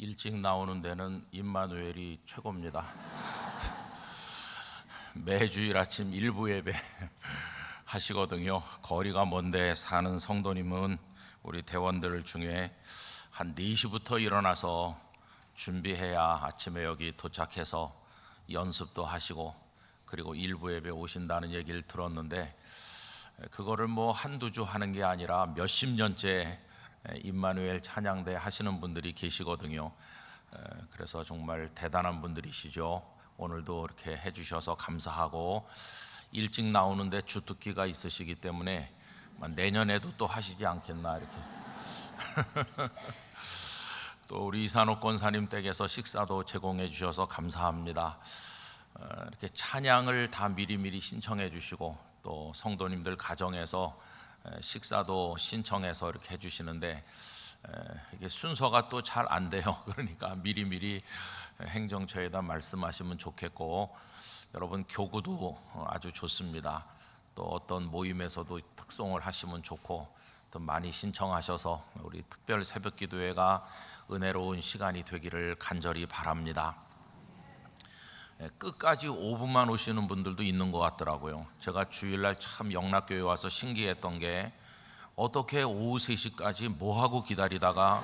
일찍 나오는 데는 임마누엘이 최고입니다. 매주일 아침 일부 예배 하시거든요. 거리가 먼데 사는 성도님은 우리 대원들 중에 한 4시부터 일어나서 준비해야 아침에 여기 도착해서 연습도 하시고 그리고 일부 예배 오신다는 얘기를 들었는데, 그거를 뭐 한두 주 하는 게 아니라 몇십 년째 임마누엘 찬양대 하시는 분들이 계시거든요. 그래서 정말 대단한 분들이시죠. 오늘도 이렇게 해주셔서 감사하고, 일찍 나오는데 주특기가 있으시기 때문에 내년에도 또 하시지 않겠나 이렇게. 또 우리 이산호 권사님 댁에서 식사도 제공해 주셔서 감사합니다. 이렇게 찬양을 다 미리미리 신청해 주시고, 또 성도님들 가정에서 식사도 신청해서 이렇게 해주시는데, 이게 순서가 또 잘 안 돼요. 그러니까 미리미리 행정처에다 말씀하시면 좋겠고, 여러분 교구도 아주 좋습니다. 또 어떤 모임에서도 특송을 하시면 좋고, 또 많이 신청하셔서 우리 특별 새벽기도회가 은혜로운 시간이 되기를 간절히 바랍니다. 끝까지 5분만 오시는 분들도 있는 것 같더라고요. 제가 주일날 참 영락교회 와서 신기했던 게, 어떻게 오후 3시까지 뭐하고 기다리다가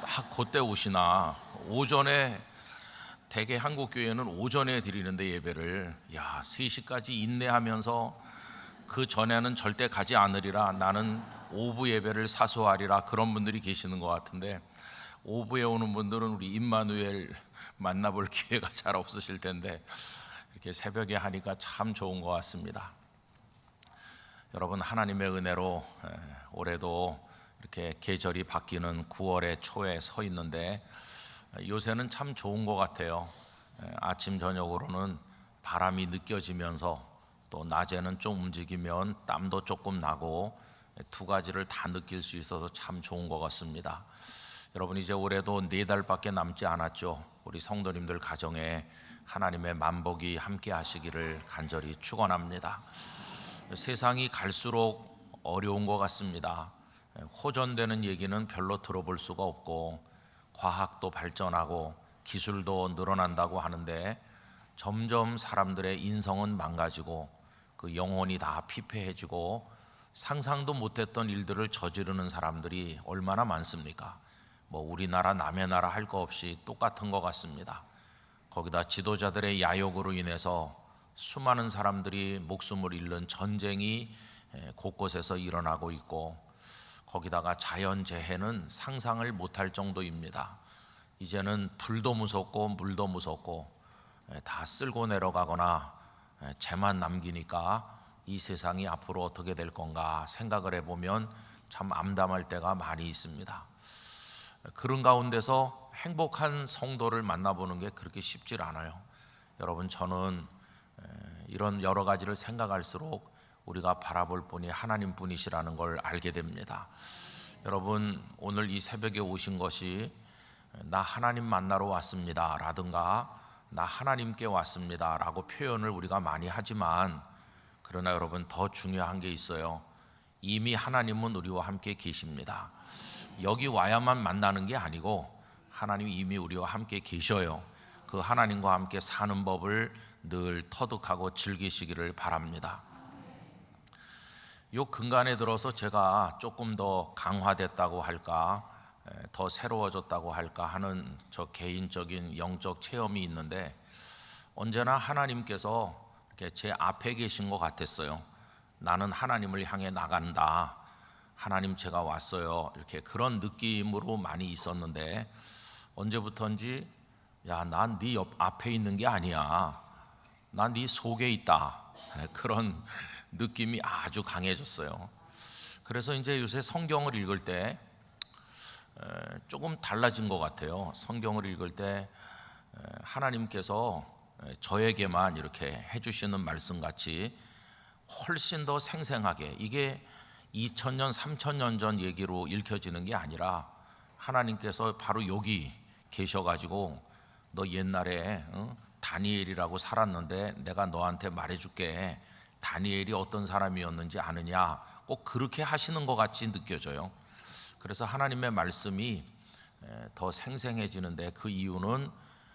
딱 그때 오시나. 오전에 대개 한국교회는 오전에 드리는데 예배를 3시까지 인내하면서 그 전에는 절대 가지 않으리라, 나는 오후 예배를 사수하리라, 그런 분들이 계시는 것 같은데, 오후에 오는 분들은 우리 임마누엘 만나볼 기회가 잘 없으실 텐데 이렇게 새벽에 하니까 참 좋은 것 같습니다. 여러분, 하나님의 은혜로 올해도 이렇게 계절이 바뀌는 9월의 초에 서 있는데, 요새는 참 좋은 것 같아요. 아침 저녁으로는 바람이 느껴지면서, 또 낮에는 좀 움직이면 땀도 조금 나고, 두 가지를 다 느낄 수 있어서 참 좋은 것 같습니다. 여러분, 이제 올해도 4달밖에 남지 않았죠. 우리 성도님들 가정에 하나님의 만복이 함께 하시기를 간절히 축원합니다. 세상이 갈수록 어려운 것 같습니다. 호전되는 얘기는 별로 들어볼 수가 없고, 과학도 발전하고 기술도 늘어난다고 하는데, 점점 사람들의 인성은 망가지고 그 영혼이 다 피폐해지고, 상상도 못했던 일들을 저지르는 사람들이 얼마나 많습니까? 뭐 우리나라 남의 나라 할 거 없이 똑같은 것 같습니다. 거기다 지도자들의 야욕으로 인해서 수많은 사람들이 목숨을 잃는 전쟁이 곳곳에서 일어나고 있고, 거기다가 자연재해는 상상을 못할 정도입니다. 이제는 불도 무섭고 물도 무섭고 다 쓸고 내려가거나 재만 남기니까 이 세상이 앞으로 어떻게 될 건가 생각을 해보면 참 암담할 때가 많이 있습니다. 그런 가운데서 행복한 성도를 만나보는 게 그렇게 쉽질 않아요. 여러분, 저는 이런 여러 가지를 생각할수록 우리가 바라볼 분이 하나님 분이시라는 걸 알게 됩니다. 여러분, 오늘 이 새벽에 오신 것이 나 하나님 만나러 왔습니다 라든가 나 하나님께 왔습니다 라고 표현을 우리가 많이 하지만, 그러나 여러분, 더 중요한 게 있어요. 이미 하나님은 우리와 함께 계십니다. 여기 와야만 만나는 게 아니고 하나님이 이미 우리와 함께 계셔요. 그 하나님과 함께 사는 법을 늘 터득하고 즐기시기를 바랍니다. 요 근간에 들어서 제가 조금 더 강화됐다고 할까, 더 새로워졌다고 할까 하는 저 개인적인 영적 체험이 있는데, 언제나 하나님께서 이렇게 제 앞에 계신 것 같았어요. 나는 하나님을 향해 나간다, 하나님 제가 왔어요, 이렇게 그런 느낌으로 많이 있었는데, 언제부턴지 난 네 앞에 있는 게 아니야, 난 네 속에 있다, 그런 느낌이 아주 강해졌어요. 그래서 이제 요새 성경을 읽을 때 조금 달라진 것 같아요. 성경을 읽을 때 하나님께서 저에게만 이렇게 해주시는 말씀같이 훨씬 더 생생하게, 이게 2000년 3000년 전 얘기로 읽혀지는 게 아니라, 하나님께서 바로 여기 계셔가지고 너 옛날에 다니엘이라고 살았는데 내가 너한테 말해줄게, 다니엘이 어떤 사람이었는지 아느냐, 꼭 그렇게 하시는 것 같이 느껴져요. 그래서 하나님의 말씀이 더 생생해지는데, 그 이유는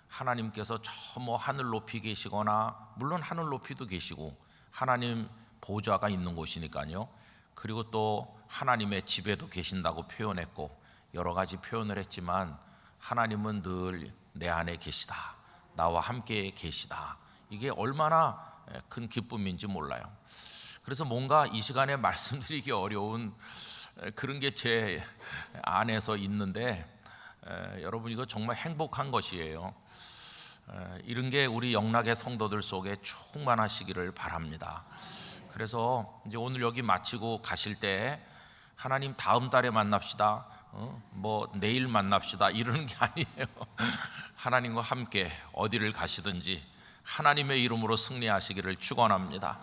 하나님께서 저 뭐 하늘 높이 계시거나, 물론 하늘 높이도 계시고 하나님 보좌가 있는 곳이니까요. 그리고 또 하나님의 집에도 계신다고 표현했고 여러 가지 표현을 했지만, 하나님은 늘 내 안에 계시다, 나와 함께 계시다. 이게 얼마나 큰 기쁨인지 몰라요. 그래서 뭔가 이 시간에 말씀드리기 어려운 그런 게 제 안에서 있는데, 여러분 이거 정말 행복한 것이에요. 이런 게 우리 영락의 성도들 속에 충만하시기를 바랍니다. 그래서 이제 오늘 여기 마치고 가실 때 하나님 다음 달에 만납시다, 뭐 내일 만납시다 이러는 게 아니에요. 하나님과 함께 어디를 가시든지 하나님의 이름으로 승리하시기를 축원합니다.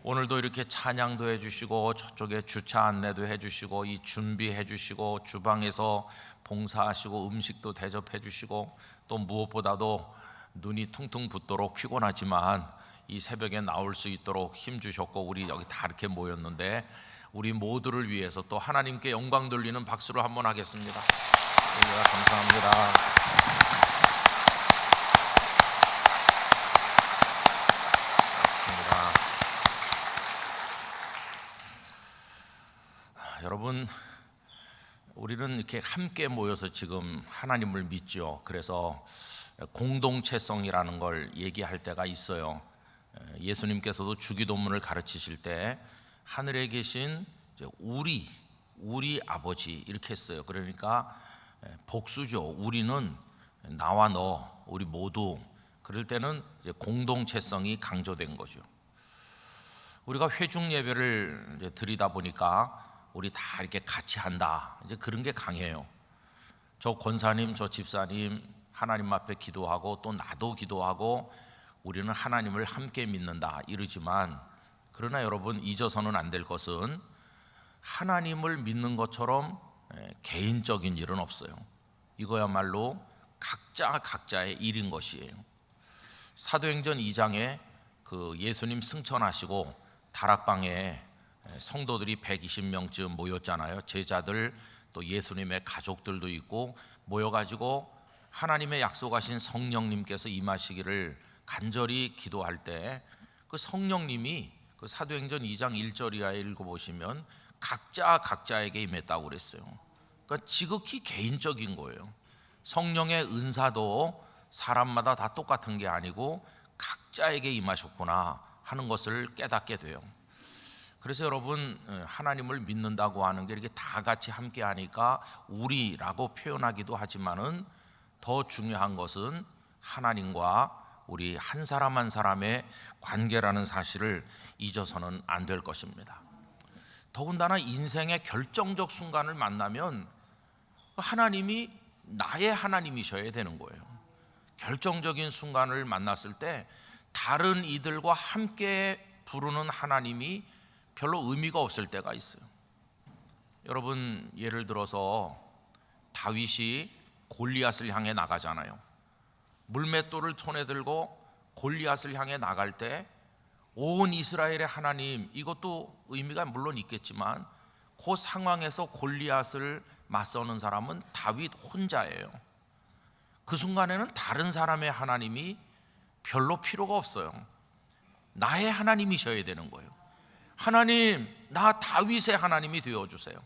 오늘도 이렇게 찬양도 해주시고 저쪽에 주차 안내도 해주시고 이 준비해 주시고 주방에서 봉사하시고 음식도 대접해 주시고, 또 무엇보다도 눈이 퉁퉁 붓도록 피곤하지만 이 새벽에 나올 수 있도록 힘 주셨고, 우리 여기 다 이렇게 모였는데 우리 모두를 위해서 또 하나님께 영광 돌리는 박수로 한번 하겠습니다. 감사합니다. 여러분, 우리는 이렇게 함께 모여서 지금 하나님을 믿죠. 그래서 공동체성이라는 걸 얘기할 때가 있어요. 예수님께서도 주기도문을 가르치실 때 하늘에 계신 우리 아버지 이렇게 했어요. 그러니까 복수죠. 우리는 나와 너, 우리 모두. 그럴 때는 이제 공동체성이 강조된 거죠. 우리가 회중 예배를 이제 드리다 보니까 우리 다 이렇게 같이 한다, 이제 그런 게 강해요. 저 권사님, 저 집사님 하나님 앞에 기도하고 또 나도 기도하고 우리는 하나님을 함께 믿는다 이러지만, 그러나 여러분 잊어서는 안 될 것은 하나님을 믿는 것처럼 개인적인 일은 없어요. 이거야말로 각자의 일인 것이에요. 사도행전 2장에 그 예수님 승천하시고 다락방에 성도들이 120명쯤 모였잖아요. 제자들 또 예수님의 가족들도 있고 모여가지고 하나님의 약속하신 성령님께서 임하시기를 간절히 기도할 때, 그 성령님이 그 사도행전 2장 1절 이하에 읽어보시면 각자에게 임했다고 그랬어요. 그러니까 지극히 개인적인 거예요. 성령의 은사도 사람마다 다 똑같은 게 아니고 각자에게 임하셨구나 하는 것을 깨닫게 돼요. 그래서 여러분, 하나님을 믿는다고 하는 게 이렇게 다 같이 함께 하니까 우리라고 표현하기도 하지만은 더 중요한 것은 하나님과 우리 한 사람 한 사람의 관계라는 사실을 잊어서는 안 될 것입니다. 더군다나 인생의 결정적 순간을 만나면 하나님이 나의 하나님이셔야 되는 거예요. 결정적인 순간을 만났을 때 다른 이들과 함께 부르는 하나님이 별로 의미가 없을 때가 있어요. 여러분, 예를 들어서 다윗이 골리앗을 향해 나가잖아요. 물맷돌을 손에 들고 골리앗을 향해 나갈 때 온 이스라엘의 하나님, 이것도 의미가 물론 있겠지만 그 상황에서 골리앗을 맞서는 사람은 다윗 혼자예요. 그 순간에는 다른 사람의 하나님이 별로 필요가 없어요. 나의 하나님이셔야 되는 거예요. 하나님, 나 다윗의 하나님이 되어주세요.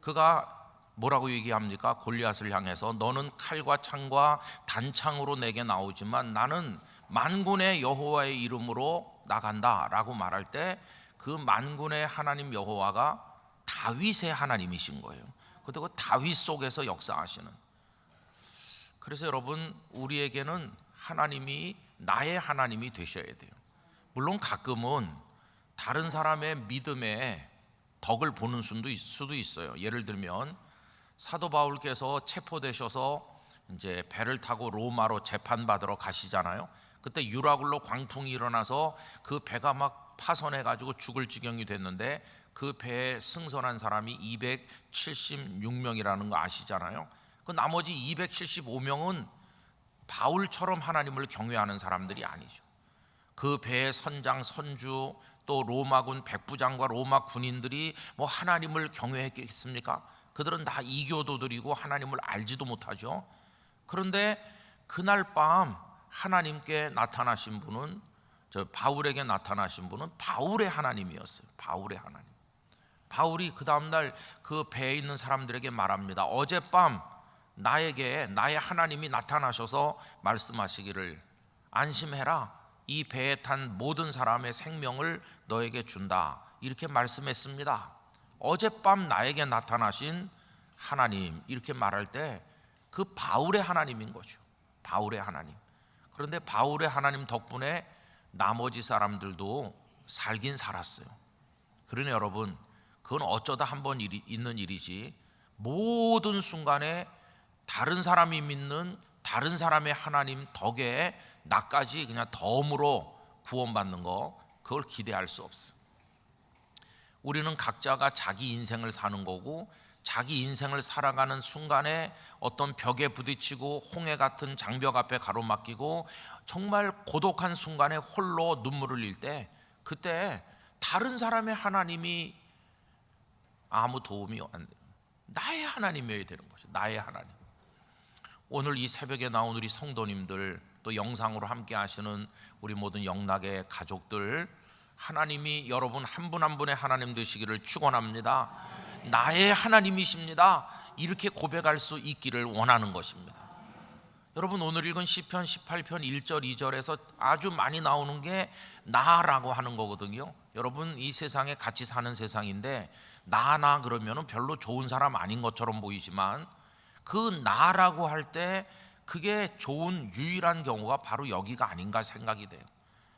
그가 뭐라고 얘기합니까? 골리앗을 향해서 너는 칼과 창과 단창으로 내게 나오지만 나는 만군의 여호와의 이름으로 나간다 라고 말할 때, 그 만군의 하나님 여호와가 다윗의 하나님이신 거예요. 그리고 다윗 속에서 역사하시는. 그래서 여러분, 우리에게는 하나님이 나의 하나님이 되셔야 돼요. 물론 가끔은 다른 사람의 믿음에 덕을 보는 수도 있어요. 예를 들면 사도 바울께서 체포되셔서 이제 배를 타고 로마로 재판받으러 가시잖아요. 그때 유라굴로 광풍이 일어나서 그 배가 막 파손해 가지고 죽을 지경이 됐는데 그 배에 승선한 사람이 276명이라는 거 아시잖아요. 그 나머지 275명은 바울처럼 하나님을 경외하는 사람들이 아니죠. 그 배의 선장, 선주, 또 로마군 백부장과 로마 군인들이 뭐 하나님을 경외했겠습니까? 그들은 다 이교도들이고 하나님을 알지도 못하죠. 그런데 그날 밤 하나님께 나타나신 분은, 저 바울에게 나타나신 분은 바울의 하나님이었어요. 바울의 하나님. 바울이 그 다음날 그 배에 있는 사람들에게 말합니다. 어젯밤 나에게 나의 하나님이 나타나셔서 말씀하시기를, 안심해라, 이 배에 탄 모든 사람의 생명을 너에게 준다, 이렇게 말씀했습니다. 어젯밤 나에게 나타나신 하나님, 이렇게 말할 때 그 바울의 하나님인 거죠. 바울의 하나님. 그런데 바울의 하나님 덕분에 나머지 사람들도 살긴 살았어요. 그러니 여러분, 그건 어쩌다 한 번 있는 일이지, 모든 순간에 다른 사람이 믿는 다른 사람의 하나님 덕에 나까지 그냥 덤으로 구원받는 거, 그걸 기대할 수 없어. 우리는 각자가 자기 인생을 사는 거고, 자기 인생을 살아가는 순간에 어떤 벽에 부딪히고 홍해 같은 장벽 앞에 가로막히고 정말 고독한 순간에 홀로 눈물을 흘릴 때, 그때 다른 사람의 하나님이 아무 도움이 안 돼요. 나의 하나님이어야 되는 거죠. 나의 하나님. 오늘 이 새벽에 나온 우리 성도님들, 또 영상으로 함께 하시는 우리 모든 영락의 가족들, 하나님이 여러분 한 분 한 분의 하나님 되시기를 축원합니다. 나의 하나님이십니다, 이렇게 고백할 수 있기를 원하는 것입니다. 여러분, 오늘 읽은 시편 18편 1절 2절에서 아주 많이 나오는 게 나라고 하는 거거든요. 여러분, 이 세상에 같이 사는 세상인데 나 그러면 별로 좋은 사람 아닌 것처럼 보이지만, 그 나라고 할 때 그게 좋은 유일한 경우가 바로 여기가 아닌가 생각이 돼요.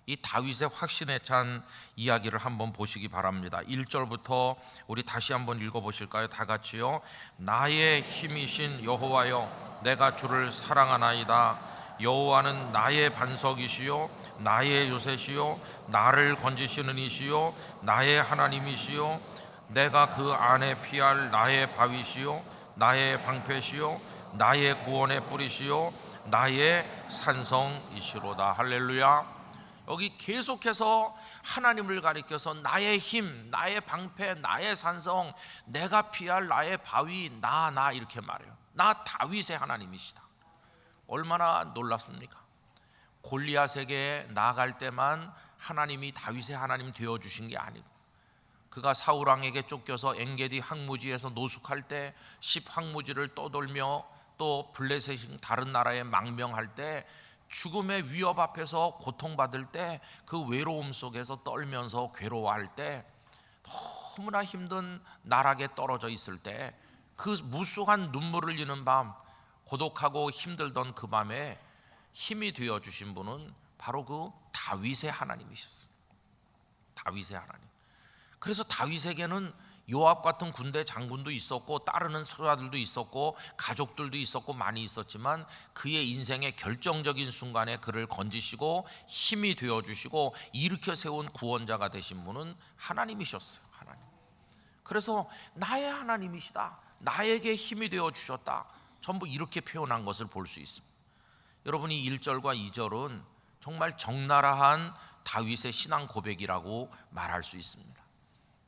이 다윗의 확신에 찬 이야기를 한번 보시기 바랍니다. 1절부터 우리 다시 한번 읽어보실까요? 다 같이요. 나의 힘이신 여호와여, 내가 주를 사랑하나이다. 여호와는 나의 반석이시요 나의 요새시요 나를 건지시는 이시요 나의 하나님이시요 내가 그 안에 피할 나의 바위시요 나의 방패시요 나의 구원의 뿌리시요 나의 산성이시로다. 할렐루야. 여기 계속해서 하나님을 가리켜서 나의 힘, 나의 방패, 나의 산성, 내가 피할 나의 바위, 나 이렇게 말해요. 나 다윗의 하나님이시다. 얼마나 놀랐습니까? 골리앗에게 나아갈 때만 하나님이 다윗의 하나님 되어주신 게 아니고, 그가 사울왕에게 쫓겨서 엔게디 황무지에서 노숙할 때 10황무지를 떠돌며 또 블레셋 다른 나라에 망명할 때, 죽음의 위협 앞에서 고통받을 때, 그 외로움 속에서 떨면서 괴로워할 때, 너무나 힘든 나락에 떨어져 있을 때, 그 무수한 눈물을 흘리는 밤, 고독하고 힘들던 그 밤에 힘이 되어주신 분은 바로 그 다윗의 하나님이셨어요. 다윗의 하나님. 그래서 다윗에게는 요압 같은 군대 장군도 있었고, 따르는 소자들도 있었고, 가족들도 있었고, 많이 있었지만 그의 인생의 결정적인 순간에 그를 건지시고 힘이 되어주시고 일으켜 세운 구원자가 되신 분은 하나님이셨어요. 하나님. 그래서 나의 하나님이시다, 나에게 힘이 되어주셨다, 전부 이렇게 표현한 것을 볼 수 있습니다. 여러분이 1절과 2절은 정말 적나라한 다윗의 신앙 고백이라고 말할 수 있습니다.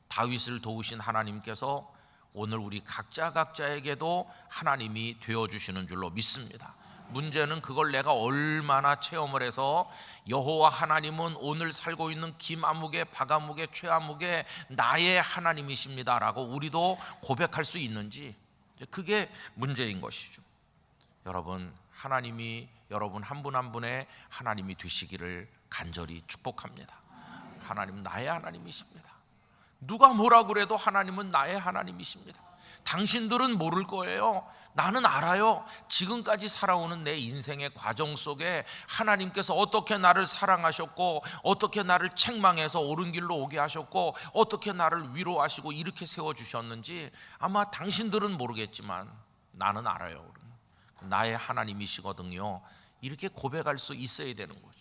다윗을 도우신 하나님께서 오늘 우리 각자에게도 하나님이 되어주시는 줄로 믿습니다. 문제는 그걸 내가 얼마나 체험을 해서 여호와 하나님은 오늘 살고 있는 김아무개, 박아무개, 최아무개 나의 하나님이십니다 라고 우리도 고백할 수 있는지, 그게 문제인 것이죠. 여러분, 하나님이 여러분 한 분 한 분의 하나님이 되시기를 간절히 축복합니다. 하나님 나의 하나님이십니다. 누가 뭐라 그래도 하나님은 나의 하나님이십니다. 당신들은 모를 거예요. 나는 알아요. 지금까지 살아오는 내 인생의 과정 속에 하나님께서 어떻게 나를 사랑하셨고, 어떻게 나를 책망해서 옳은 길로 오게 하셨고, 어떻게 나를 위로하시고 이렇게 세워주셨는지 아마 당신들은 모르겠지만 나는 알아요. 나의 하나님이시거든요. 이렇게 고백할 수 있어야 되는 거죠.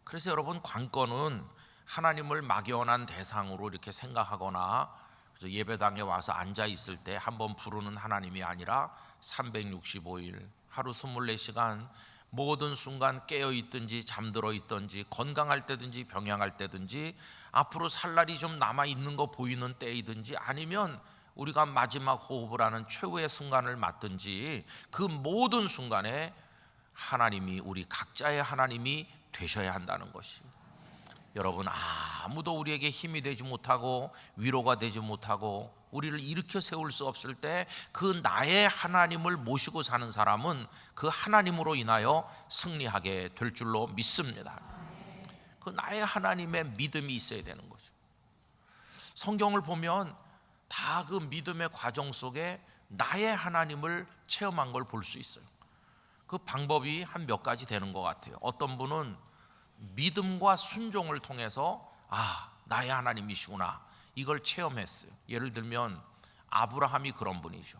그래서 여러분, 관건은 하나님을 막연한 대상으로 이렇게 생각하거나 예배당에 와서 앉아 있을 때 한번 부르는 하나님이 아니라 365일 하루 24시간 모든 순간 깨어 있든지 잠들어 있든지 건강할 때든지 병양할 때든지 앞으로 살 날이 좀 남아 있는 거 보이는 때이든지 아니면 우리가 마지막 호흡을 하는 최후의 순간을 맞든지 그 모든 순간에 하나님이, 우리 각자의 하나님이 되셔야 한다는 것이, 여러분, 아무도 우리에게 힘이 되지 못하고 위로가 되지 못하고 우리를 일으켜 세울 수 없을 때 그 나의 하나님을 모시고 사는 사람은 그 하나님으로 인하여 승리하게 될 줄로 믿습니다. 그 나의 하나님의 믿음이 있어야 되는 거죠. 성경을 보면 다 그 믿음의 과정 속에 나의 하나님을 체험한 걸 볼 수 있어요. 그 방법이 한 몇 가지 되는 것 같아요. 어떤 분은 믿음과 순종을 통해서 나의 하나님이시구나, 이걸 체험했어요. 예를 들면 아브라함이 그런 분이죠.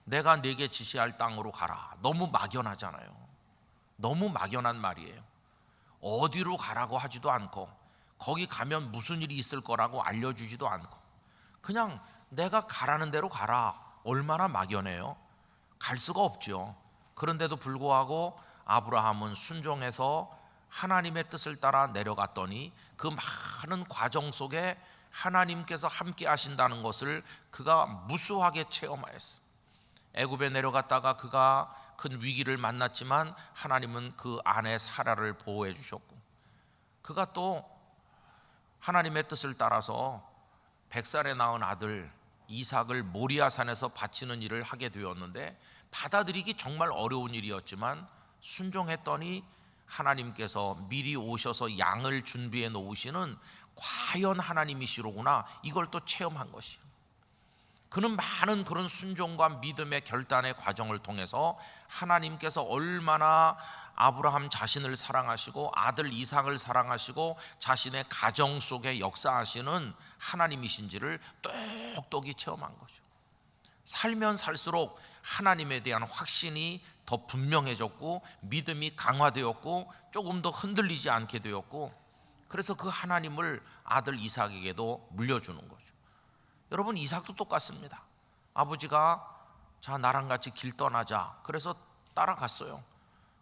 내가 네게 지시할 땅으로 가라. 너무 막연하잖아요. 너무 막연한 말이에요. 어디로 가라고 하지도 않고 거기 가면 무슨 일이 있을 거라고 알려주지도 않고 그냥 내가 가라는 대로 가라. 얼마나 막연해요. 갈 수가 없죠. 그런데도 불구하고 아브라함은 순종해서 하나님의 뜻을 따라 내려갔더니 그 많은 과정 속에 하나님께서 함께 하신다는 것을 그가 무수하게 체험하였어. 애굽에 내려갔다가 그가 큰 위기를 만났지만 하나님은 그 아내 사라를 보호해 주셨고, 그가 또 하나님의 뜻을 따라서 100살에 낳은 아들 이삭을 모리아산에서 바치는 일을 하게 되었는데, 받아들이기 정말 어려운 일이었지만 순종했더니 하나님께서 미리 오셔서 양을 준비해 놓으시는 과연 하나님이시로구나, 이걸 또 체험한 것이에요. 그는 많은 그런 순종과 믿음의 결단의 과정을 통해서 하나님께서 얼마나 아브라함 자신을 사랑하시고 아들 이삭을 사랑하시고 자신의 가정 속에 역사하시는 하나님이신지를 똑똑히 체험한 거죠. 살면 살수록 하나님에 대한 확신이 더 분명해졌고 믿음이 강화되었고 조금 더 흔들리지 않게 되었고, 그래서 그 하나님을 아들 이삭에게도 물려주는 거죠. 여러분, 이삭도 똑같습니다. 아버지가 자 나랑 같이 길 떠나자 그래서 따라갔어요.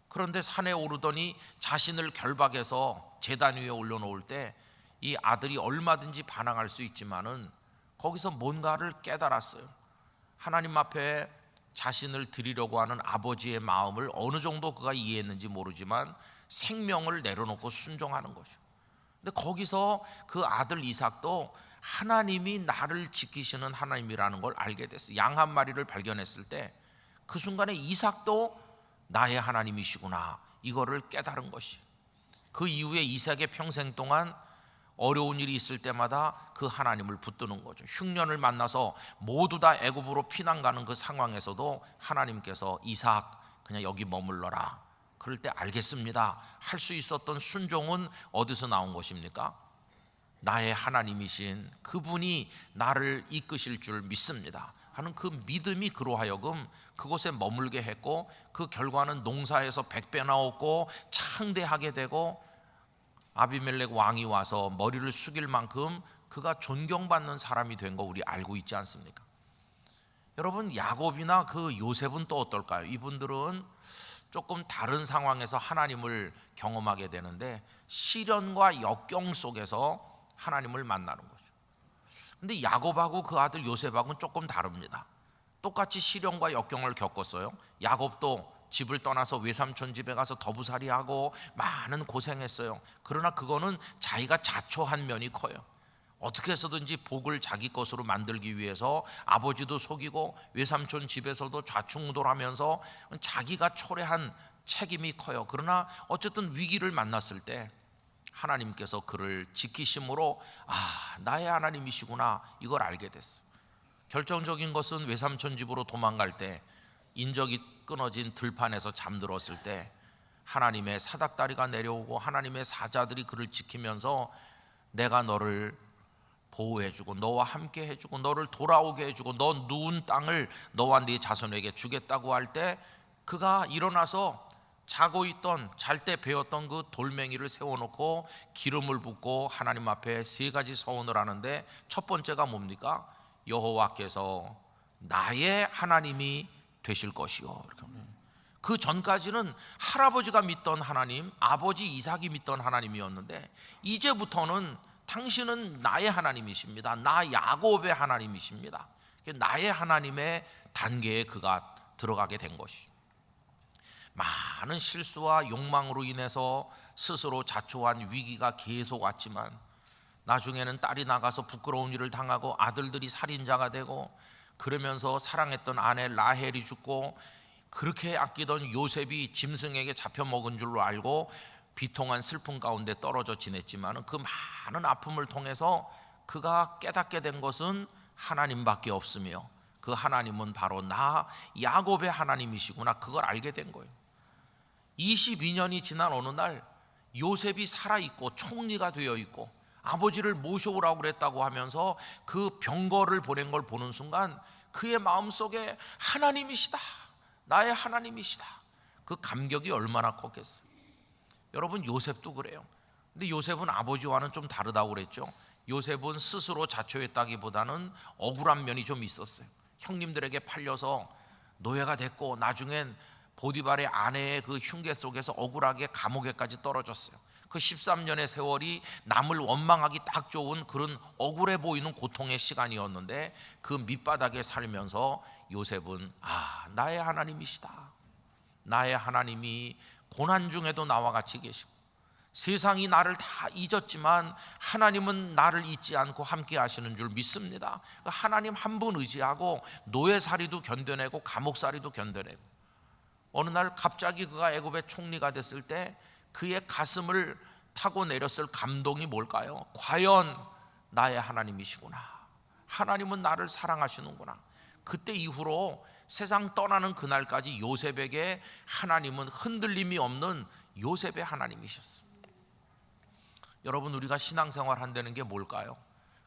그런데 산에 오르더니 자신을 결박해서 제단 위에 올려놓을 때 이 아들이 얼마든지 반항할 수 있지만은 거기서 뭔가를 깨달았어요. 하나님 앞에 자신을 드리려고 하는 아버지의 마음을 어느 정도 그가 이해했는지 모르지만 생명을 내려놓고 순종하는 거죠. 근데 거기서 그 아들 이삭도 하나님이 나를 지키시는 하나님이라는 걸 알게 됐어요. 양 한 마리를 발견했을 때 그 순간에 이삭도 나의 하나님이시구나, 이거를 깨달은 것이. 그 이후에 이삭의 평생 동안 어려운 일이 있을 때마다 그 하나님을 붙드는 거죠. 흉년을 만나서 모두 다 애굽으로 피난 가는 그 상황에서도 하나님께서 이삭 그냥 여기 머물러라, 그럴 때 알겠습니다 할 수 있었던 순종은 어디서 나온 것입니까? 나의 하나님이신 그분이 나를 이끄실 줄 믿습니다 하는 그 믿음이 그로 하여금 그곳에 머물게 했고, 그 결과는 농사에서 100배나 얻고 창대하게 되고 아비멜렉 왕이 와서 머리를 숙일 만큼 그가 존경받는 사람이 된 거 우리 알고 있지 않습니까? 여러분, 야곱이나 그 요셉은 또 어떨까요? 이분들은 조금 다른 상황에서 하나님을 경험하게 되는데 시련과 역경 속에서 하나님을 만나는 거죠. 근데 야곱하고 그 아들 요셉하고는 조금 다릅니다. 똑같이 시련과 역경을 겪었어요. 야곱도 집을 떠나서 외삼촌 집에 가서 더부살이하고 많은 고생했어요. 그러나 그거는 자기가 자초한 면이 커요. 어떻게 해서든지 복을 자기 것으로 만들기 위해서 아버지도 속이고 외삼촌 집에서도 좌충우돌하면서 자기가 초래한 책임이 커요. 그러나 어쨌든 위기를 만났을 때 하나님께서 그를 지키심으로 나의 하나님이시구나, 이걸 알게 됐어요. 결정적인 것은 외삼촌 집으로 도망갈 때 인적이 끊어진 들판에서 잠들었을 때 하나님의 사닥다리가 내려오고 하나님의 사자들이 그를 지키면서 내가 너를 보호해주고 너와 함께 해주고 너를 돌아오게 해주고 너 누운 땅을 너와 네 자손에게 주겠다고 할 때 그가 일어나서 자고 있던, 잘 때 베었던 그 돌멩이를 세워놓고 기름을 붓고 하나님 앞에 3가지 서원을 하는데, 첫 번째가 뭡니까? 여호와께서 나의 하나님이 되실 것이요. 그 전까지는 할아버지가 믿던 하나님, 아버지 이삭이 믿던 하나님이었는데 이제부터는 당신은 나의 하나님이십니다. 나 야곱의 하나님이십니다. 나의 하나님의 단계에 그가 들어가게 된 것이. 많은 실수와 욕망으로 인해서 스스로 자초한 위기가 계속 왔지만 나중에는 딸이 나가서 부끄러운 일을 당하고 아들들이 살인자가 되고, 그러면서 사랑했던 아내 라헬이 죽고, 그렇게 아끼던 요셉이 짐승에게 잡혀먹은 줄로 알고 비통한 슬픔 가운데 떨어져 지냈지만, 그 많은 아픔을 통해서 그가 깨닫게 된 것은 하나님밖에 없으며, 그 하나님은 바로 나 야곱의 하나님이시구나, 그걸 알게 된 거예요. 22년이 지난 어느 날 요셉이 살아있고 총리가 되어 있고 아버지를 모셔오라고 그랬다고 하면서 그 병거를 보낸 걸 보는 순간 그의 마음속에 하나님이시다, 나의 하나님이시다, 그 감격이 얼마나 컸겠어요. 여러분, 요셉도 그래요. 근데 요셉은 아버지와는 좀 다르다고 그랬죠. 요셉은 스스로 자초했다기보다는 억울한 면이 좀 있었어요. 형님들에게 팔려서 노예가 됐고, 나중엔 보디발의 아내의 그 흉계 속에서 억울하게 감옥에까지 떨어졌어요. 그 13년의 세월이 남을 원망하기 딱 좋은 그런 억울해 보이는 고통의 시간이었는데, 그 밑바닥에 살면서 요셉은 나의 하나님이시다, 나의 하나님이 고난 중에도 나와 같이 계시고, 세상이 나를 다 잊었지만 하나님은 나를 잊지 않고 함께 하시는 줄 믿습니다. 하나님 한 분 의지하고 노예살이도 견뎌내고 감옥살이도 견뎌내고, 어느 날 갑자기 그가 애굽의 총리가 됐을 때 그의 가슴을 타고 내렸을 감동이 뭘까요? 과연 나의 하나님이시구나, 하나님은 나를 사랑하시는구나. 그때 이후로 세상 떠나는 그날까지 요셉에게 하나님은 흔들림이 없는 요셉의 하나님이셨어요. 여러분, 우리가 신앙생활 한다는 게 뭘까요?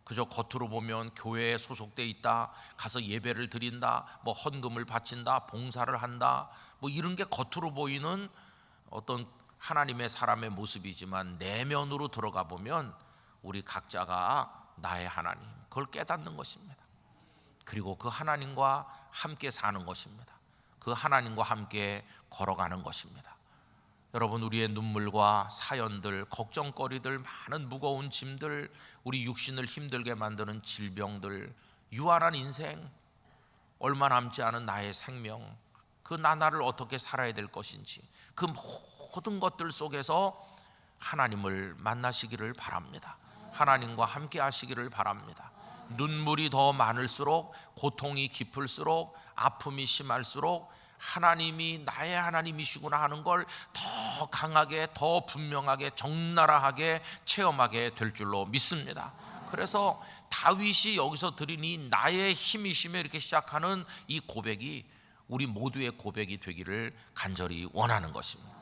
그저 겉으로 보면 교회에 소속돼 있다, 가서 예배를 드린다, 뭐 헌금을 바친다, 봉사를 한다, 뭐 이런 게 겉으로 보이는 어떤 하나님의 사람의 모습이지만, 내면으로 들어가 보면 우리 각자가 나의 하나님, 그걸 깨닫는 것입니다. 그리고 그 하나님과 함께 사는 것입니다. 그 하나님과 함께 걸어가는 것입니다. 여러분, 우리의 눈물과 사연들, 걱정거리들, 많은 무거운 짐들, 우리 육신을 힘들게 만드는 질병들, 유한한 인생, 얼마 남지 않은 나의 생명, 그 나날을 어떻게 살아야 될 것인지, 그 모든 것들 속에서 하나님을 만나시기를 바랍니다. 하나님과 함께 하시기를 바랍니다. 눈물이 더 많을수록, 고통이 깊을수록, 아픔이 심할수록 하나님이 나의 하나님이시구나 하는 걸 더 강하게, 더 분명하게, 적나라하게 체험하게 될 줄로 믿습니다. 그래서 다윗이 여기서 드리니 나의 힘이시며 이렇게 시작하는 이 고백이 우리 모두의 고백이 되기를 간절히 원하는 것입니다.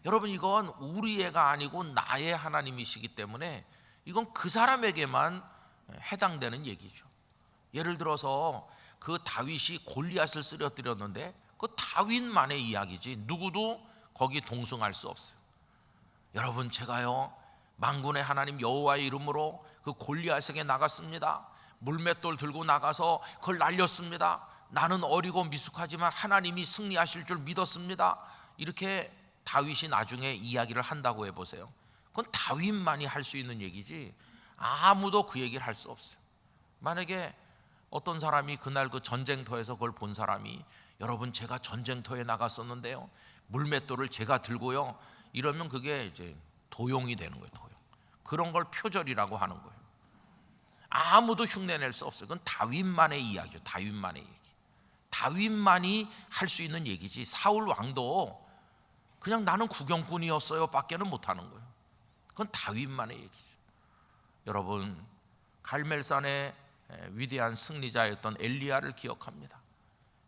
여러분, 이건 우리 애가 아니고 나의 하나님이시기 때문에 이건 그 사람에게만 해당되는 얘기죠. 예를 들어서 그 다윗이 골리앗을 쓰러뜨렸는데 그 다윗만의 이야기지 누구도 거기 동승할 수 없어요. 여러분, 제가요 만군의 하나님 여호와의 이름으로 그 골리앗에게 나갔습니다. 물맷돌 들고 나가서 그걸 날렸습니다. 나는 어리고 미숙하지만 하나님이 승리하실 줄 믿었습니다. 이렇게 다윗이 나중에 이야기를 한다고 해보세요. 그건 다윗만이 할 수 있는 얘기지 아무도 그 얘기를 할 수 없어요. 만약에 어떤 사람이 그날 그 전쟁터에서 그걸 본 사람이, 여러분 제가 전쟁터에 나갔었는데요, 물맷돌을 제가 들고요, 이러면 그게 이제 도용이 되는 거예요. 도용. 그런 걸 표절이라고 하는 거예요. 아무도 흉내낼 수 없어요. 그건 다윗만의 이야기죠. 다윗만의 얘기. 다윗만이 할 수 있는 얘기지 사울 왕도 그냥 나는 구경꾼이었어요 밖에는 못하는 거예요. 그건 다윗만의 얘기죠. 여러분, 갈멜산의 위대한 승리자였던 엘리야를 기억합니다.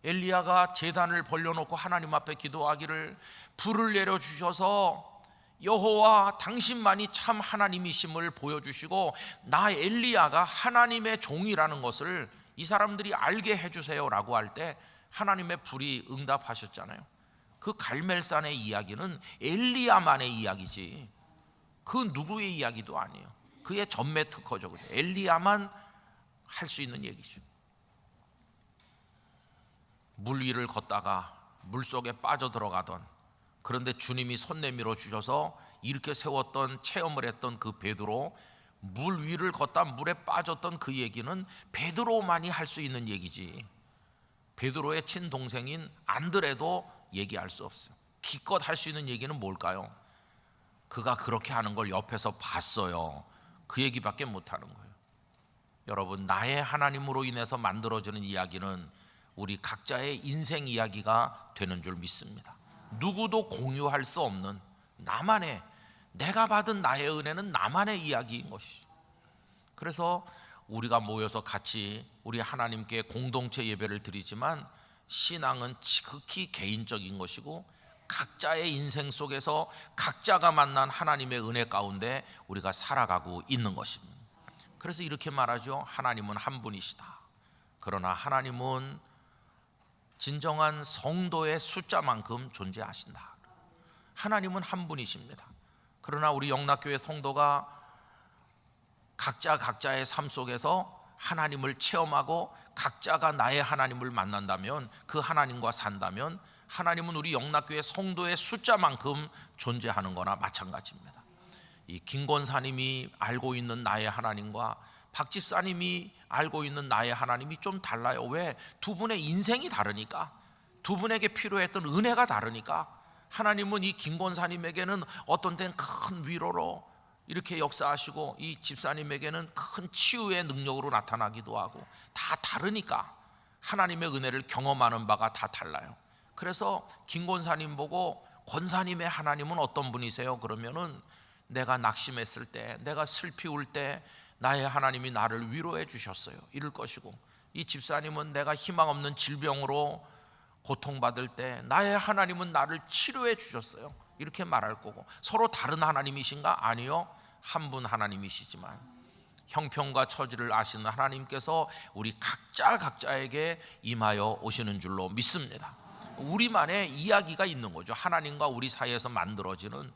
엘리야가 제단을 벌려놓고 하나님 앞에 기도하기를, 불을 내려주셔서 여호와 당신만이 참 하나님이심을 보여주시고 나 엘리야가 하나님의 종이라는 것을 이 사람들이 알게 해주세요라고 할 때 하나님의 불이 응답하셨잖아요. 그 갈멜산의 이야기는 엘리야만의 이야기지 그 누구의 이야기도 아니에요. 그의 전매 특허죠. 엘리야만 할 수 있는 얘기죠. 물 위를 걷다가 물속에 빠져들어가던, 그런데 주님이 손 내밀어 주셔서 이렇게 세웠던, 체험을 했던 그 베드로, 물 위를 걷다 물에 빠졌던 그 얘기는 베드로만이 할 수 있는 얘기지, 베드로의 친동생인 안드레도 얘기할 수 없어요. 기껏 할 수 있는 얘기는 뭘까요? 그가 그렇게 하는 걸 옆에서 봤어요. 그 얘기밖에 못하는 거예요. 여러분, 나의 하나님으로 인해서 만들어지는 이야기는 우리 각자의 인생 이야기가 되는 줄 믿습니다. 누구도 공유할 수 없는 나만의, 내가 받은 나의 은혜는 나만의 이야기인 것이. 그래서 우리가 모여서 같이 우리 하나님께 공동체 예배를 드리지만 신앙은 지극히 개인적인 것이고 각자의 인생 속에서 각자가 만난 하나님의 은혜 가운데 우리가 살아가고 있는 것입니다. 그래서 이렇게 말하죠. 하나님은 한 분이시다. 그러나 하나님은 진정한 성도의 숫자만큼 존재하신다. 하나님은 한 분이십니다. 그러나 우리 영락교회 성도가 각자 각자의 삶 속에서 하나님을 체험하고 각자가 나의 하나님을 만난다면, 그 하나님과 산다면 하나님은 우리 영락교회 성도의 숫자만큼 존재하는 거나 마찬가지입니다. 이 김권사님이 알고 있는 나의 하나님과 박 집사님이 알고 있는 나의 하나님이 좀 달라요. 왜? 두 분의 인생이 다르니까, 두 분에게 필요했던 은혜가 다르니까. 하나님은 이 김권사님에게는 어떤 때는 큰 위로로 이렇게 역사하시고, 이 집사님에게는 큰 치유의 능력으로 나타나기도 하고, 다 다르니까 하나님의 은혜를 경험하는 바가 다 달라요. 그래서 김권사님 보고 권사님의 하나님은 어떤 분이세요? 그러면은 내가 낙심했을 때, 내가 슬피 울 때 나의 하나님이 나를 위로해 주셨어요, 이럴 것이고, 이 집사님은 내가 희망 없는 질병으로 고통받을 때 나의 하나님은 나를 치료해 주셨어요, 이렇게 말할 거고. 서로 다른 하나님이신가? 아니요, 한 분 하나님이시지만 형편과 처지를 아시는 하나님께서 우리 각자에게 임하여 오시는 줄로 믿습니다. 우리만의 이야기가 있는 거죠. 하나님과 우리 사이에서 만들어지는.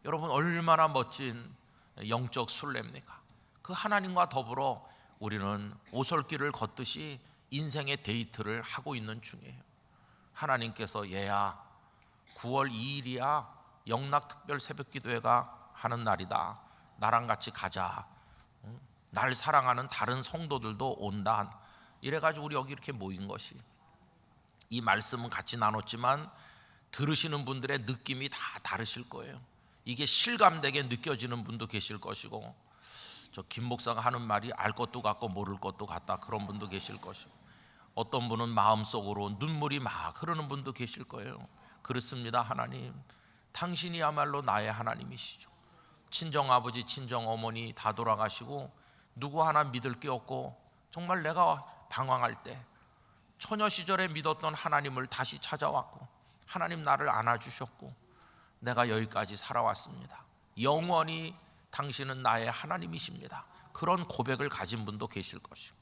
여러분, 얼마나 멋진 영적 순례입니까? 그 하나님과 더불어 우리는 오솔길을 걷듯이 인생의 데이트를 하고 있는 중이에요. 하나님께서 얘야, 9월 2일이야 영락특별 새벽기도회가 하는 날이다, 나랑 같이 가자, 날 사랑하는 다른 성도들도 온다, 이래가지고 우리 여기 이렇게 모인 것이. 이 말씀은 같이 나눴지만 들으시는 분들의 느낌이 다 다르실 거예요. 이게 실감되게 느껴지는 분도 계실 것이고, 저 김 목사가 하는 말이 알 것도 같고 모를 것도 같다, 그런 분도 계실 것이고, 어떤 분은 마음속으로 눈물이 막 흐르는 분도 계실 거예요. 그렇습니다. 하나님, 당신이야말로 나의 하나님이시죠. 친정아버지, 친정어머니 다 돌아가시고 누구 하나 믿을 게 없고, 정말 내가 방황할 때 처녀 시절에 믿었던 하나님을 다시 찾아왔고, 하나님 나를 안아주셨고, 내가 여기까지 살아왔습니다. 영원히 당신은 나의 하나님이십니다. 그런 고백을 가진 분도 계실 것이고.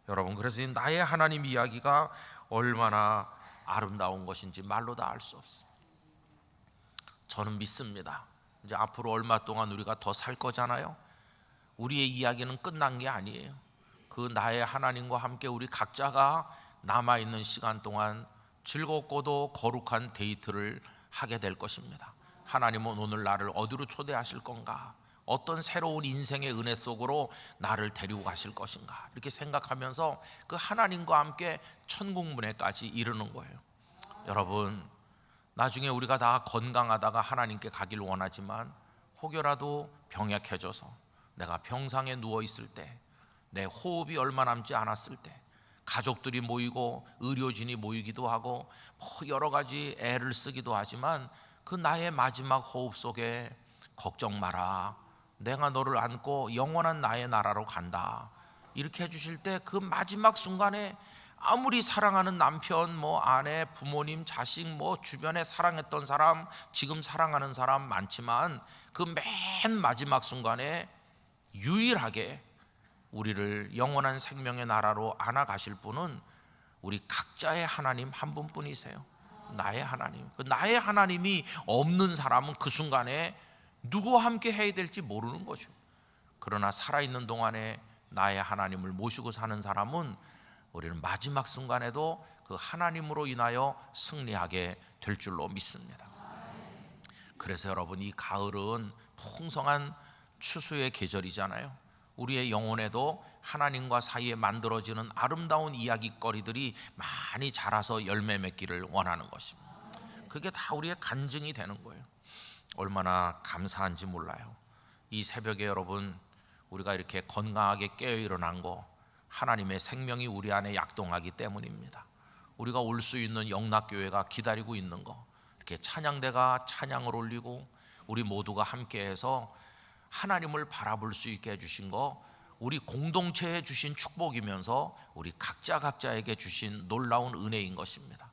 여러분, 그래서 이 나의 하나님 이야기가 얼마나 아름다운 것인지 말로 다 알 수 없습니다. 저는 믿습니다. 이제 앞으로 얼마 동안 우리가 더 살 거잖아요. 우리의 이야기는 끝난 게 아니에요. 그 나의 하나님과 함께 우리 각자가 남아있는 시간 동안 즐겁고도 거룩한 데이트를 하게 될 것입니다. 하나님은 오늘 나를 어디로 초대하실 건가? 어떤 새로운 인생의 은혜 속으로 나를 데리고 가실 것인가? 이렇게 생각하면서 그 하나님과 함께 천국문에까지 이르는 거예요. 여러분, 나중에 우리가 다 건강하다가 하나님께 가길 원하지만 혹여라도 병약해져서 내가 병상에 누워있을 때, 내 호흡이 얼마 남지 않았을 때, 가족들이 모이고 의료진이 모이기도 하고 여러 가지 애를 쓰기도 하지만 그 나의 마지막 호흡 속에 걱정 마라, 내가 너를 안고 영원한 나의 나라로 간다, 이렇게 해주실 때 그 마지막 순간에 아무리 사랑하는 남편, 아내, 부모님, 자식, 주변에 사랑했던 사람, 지금 사랑하는 사람 많지만 그 맨 마지막 순간에 유일하게 우리를 영원한 생명의 나라로 안아가실 분은 우리 각자의 하나님 한 분뿐이세요. 나의 하나님. 그 나의 하나님이 없는 사람은 그 순간에 누구와 함께 해야 될지 모르는 거죠. 그러나 살아있는 동안에 나의 하나님을 모시고 사는 사람은 우리는 마지막 순간에도 그 하나님으로 인하여 승리하게 될 줄로 믿습니다. 그래서 여러분, 이 가을은 풍성한 추수의 계절이잖아요. 우리의 영혼에도 하나님과 사이에 만들어지는 아름다운 이야기거리들이 많이 자라서 열매 맺기를 원하는 것입니다. 그게 다 우리의 간증이 되는 거예요. 얼마나 감사한지 몰라요. 이 새벽에 여러분, 우리가 이렇게 건강하게 깨어 일어난 거 하나님의 생명이 우리 안에 약동하기 때문입니다. 우리가 올 수 있는 영락교회가 기다리고 있는 거, 이렇게 찬양대가 찬양을 올리고 우리 모두가 함께해서 하나님을 바라볼 수 있게 해주신 거, 우리 공동체에 주신 축복이면서 우리 각자에게 주신 놀라운 은혜인 것입니다.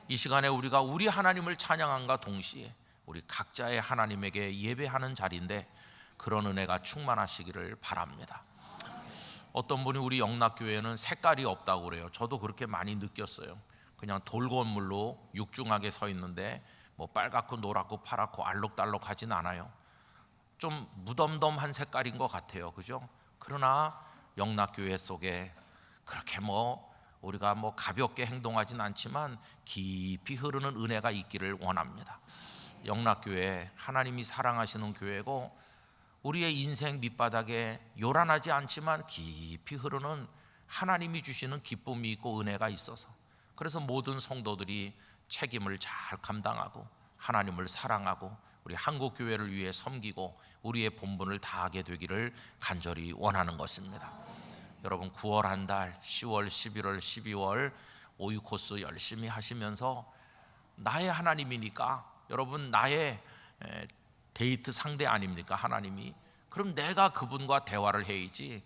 이 시간에 우리가 우리 하나님을 찬양함과 동시에 우리 각자의 하나님에게 예배하는 자리인데, 그런 은혜가 충만하시기를 바랍니다. 어떤 분이 우리 영락교회는 색깔이 없다고 그래요. 저도 그렇게 많이 느꼈어요. 그냥 돌건물로 육중하게 서 있는데 뭐 빨갛고 노랗고 파랗고 알록달록하진 않아요. 좀 무덤덤한 색깔인 것 같아요, 그죠? 그러나 영락교회 속에 그렇게 우리가 가볍게 행동하진 않지만 깊이 흐르는 은혜가 있기를 원합니다. 영락교회 하나님이 사랑하시는 교회고, 우리의 인생 밑바닥에 요란하지 않지만 깊이 흐르는 하나님이 주시는 기쁨이 있고 은혜가 있어서, 그래서 모든 성도들이 책임을 잘 감당하고 하나님을 사랑하고 우리 한국교회를 위해 섬기고 우리의 본분을 다하게 되기를 간절히 원하는 것입니다. 여러분, 9월 한 달, 10월, 11월, 12월 5육 코스 열심히 하시면서 나의 하나님이니까, 여러분 나의 데이트 상대 아닙니까 하나님이? 그럼 내가 그분과 대화를 해야지.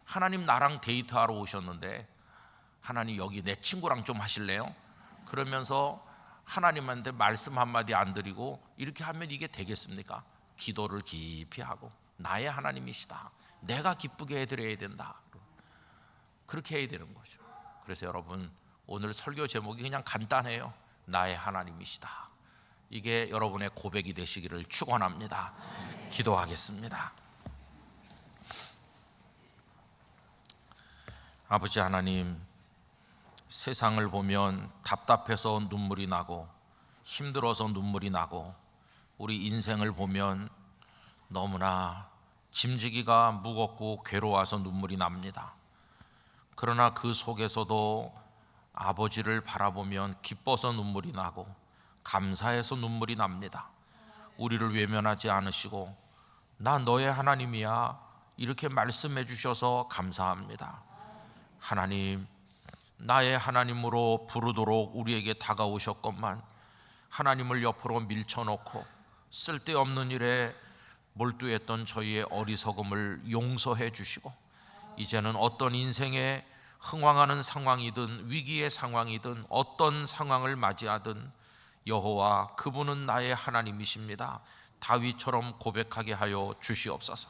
하나님 나랑 데이트하러 오셨는데 하나님 여기 내 친구랑 좀 하실래요? 그러면서 하나님한테 말씀 한마디 안 드리고 이렇게 하면 이게 되겠습니까? 기도를 깊이 하고 나의 하나님이시다, 내가 기쁘게 해드려야 된다, 그렇게 해야 되는 거죠. 그래서 여러분, 오늘 설교 제목이 그냥 간단해요. 나의 하나님이시다. 이게 여러분의 고백이 되시기를 축원합니다. 기도하겠습니다. 아버지 하나님, 세상을 보면 답답해서 눈물이 나고 힘들어서 눈물이 나고, 우리 인생을 보면 너무나 짐지기가 무겁고 괴로워서 눈물이 납니다. 그러나 그 속에서도 아버지를 바라보면 기뻐서 눈물이 나고 감사해서 눈물이 납니다. 우리를 외면하지 않으시고 나 너의 하나님이야 이렇게 말씀해 주셔서 감사합니다. 하나님, 나의 하나님으로 부르도록 우리에게 다가오셨건만 하나님을 옆으로 밀쳐놓고 쓸데없는 일에 몰두했던 저희의 어리석음을 용서해 주시고, 이제는 어떤 인생에 흥황하는 상황이든 위기의 상황이든 어떤 상황을 맞이하든 여호와 그분은 나의 하나님이십니다, 다윗처럼 고백하게 하여 주시옵소서.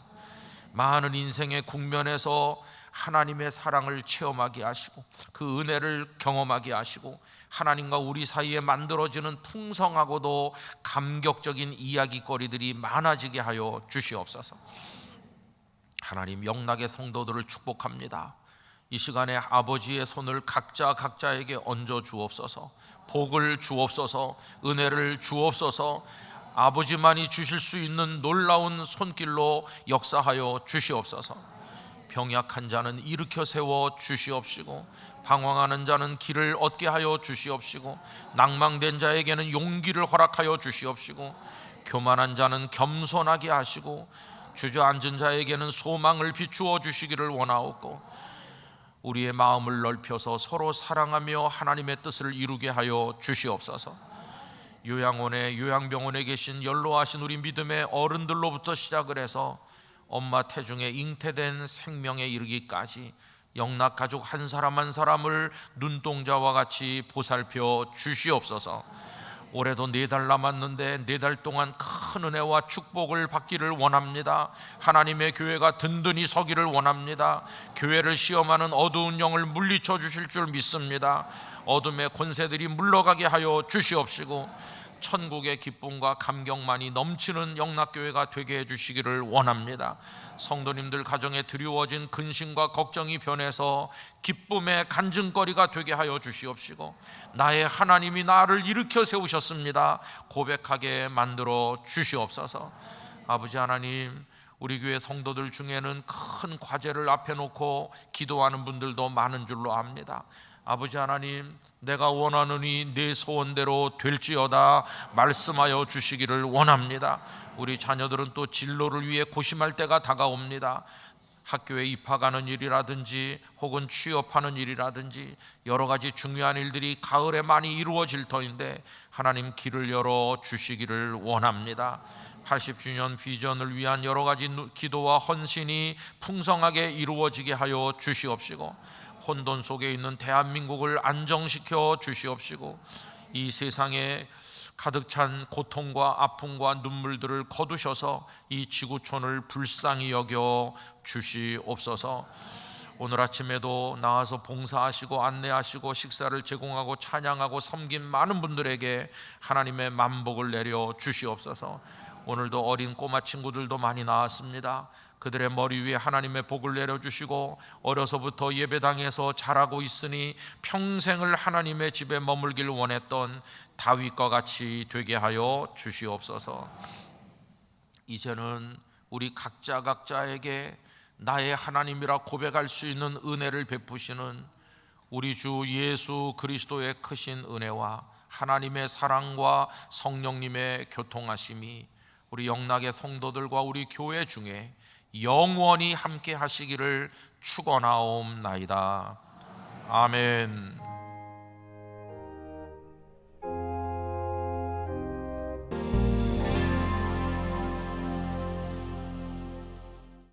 많은 인생의 국면에서 하나님의 사랑을 체험하게 하시고 그 은혜를 경험하게 하시고 하나님과 우리 사이에 만들어지는 풍성하고도 감격적인 이야기거리들이 많아지게 하여 주시옵소서. 하나님, 영락의 성도들을 축복합니다. 이 시간에 아버지의 손을 각자에게 얹어 주옵소서. 복을 주옵소서. 은혜를 주옵소서. 아버지만이 주실 수 있는 놀라운 손길로 역사하여 주시옵소서. 병약한 자는 일으켜 세워 주시옵시고 방황하는 자는 길을 얻게 하여 주시옵시고 낭망된 자에게는 용기를 허락하여 주시옵시고 교만한 자는 겸손하게 하시고 주저앉은 자에게는 소망을 비추어 주시기를 원하옵고, 우리의 마음을 넓혀서 서로 사랑하며 하나님의 뜻을 이루게 하여 주시옵소서. 요양원에 요양병원에 계신 연로하신 우리 믿음의 어른들로부터 시작을 해서 엄마 태중에 잉태된 생명에 이르기까지 영락 가족 한 사람 한 사람을 눈동자와 같이 보살펴 주시옵소서. 올해도 4달 남았는데 4달 동안 큰 은혜와 축복을 받기를 원합니다. 하나님의 교회가 든든히 서기를 원합니다. 교회를 시험하는 어두운 영을 물리쳐 주실 줄 믿습니다. 어둠의 권세들이 물러가게 하여 주시옵시고 천국의 기쁨과 감격만이 넘치는 영락교회가 되게 해주시기를 원합니다. 성도님들 가정에 드리워진 근심과 걱정이 변해서 기쁨의 간증거리가 되게 하여 주시옵시고 나의 하나님이 나를 일으켜 세우셨습니다 고백하게 만들어 주시옵소서. 아버지 하나님, 우리 교회 성도들 중에는 큰 과제를 앞에 놓고 기도하는 분들도 많은 줄로 압니다. 아버지 하나님, 내가 원하느니 내 소원대로 될지어다 말씀하여 주시기를 원합니다. 우리 자녀들은 또 진로를 위해 고심할 때가 다가옵니다. 학교에 입학하는 일이라든지 혹은 취업하는 일이라든지 여러 가지 중요한 일들이 가을에 많이 이루어질 터인데 하나님 길을 열어 주시기를 원합니다. 80주년 비전을 위한 여러 가지 기도와 헌신이 풍성하게 이루어지게 하여 주시옵시고, 혼돈 속에 있는 대한민국을 안정시켜 주시옵시고, 이 세상에 가득 찬 고통과 아픔과 눈물들을 거두셔서 이 지구촌을 불쌍히 여겨 주시옵소서. 오늘 아침에도 나와서 봉사하시고 안내하시고 식사를 제공하고 찬양하고 섬긴 많은 분들에게 하나님의 만복을 내려 주시옵소서. 오늘도 어린 꼬마 친구들도 많이 나왔습니다. 그들의 머리 위에 하나님의 복을 내려주시고, 어려서부터 예배당에서 자라고 있으니 평생을 하나님의 집에 머물길 원했던 다윗과 같이 되게 하여 주시옵소서. 이제는 우리 각자에게 나의 하나님이라 고백할 수 있는 은혜를 베푸시는 우리 주 예수 그리스도의 크신 은혜와 하나님의 사랑과 성령님의 교통하심이 우리 영락의 성도들과 우리 교회 중에 영원히 함께 하시기를 축원하옵나이다. 아멘.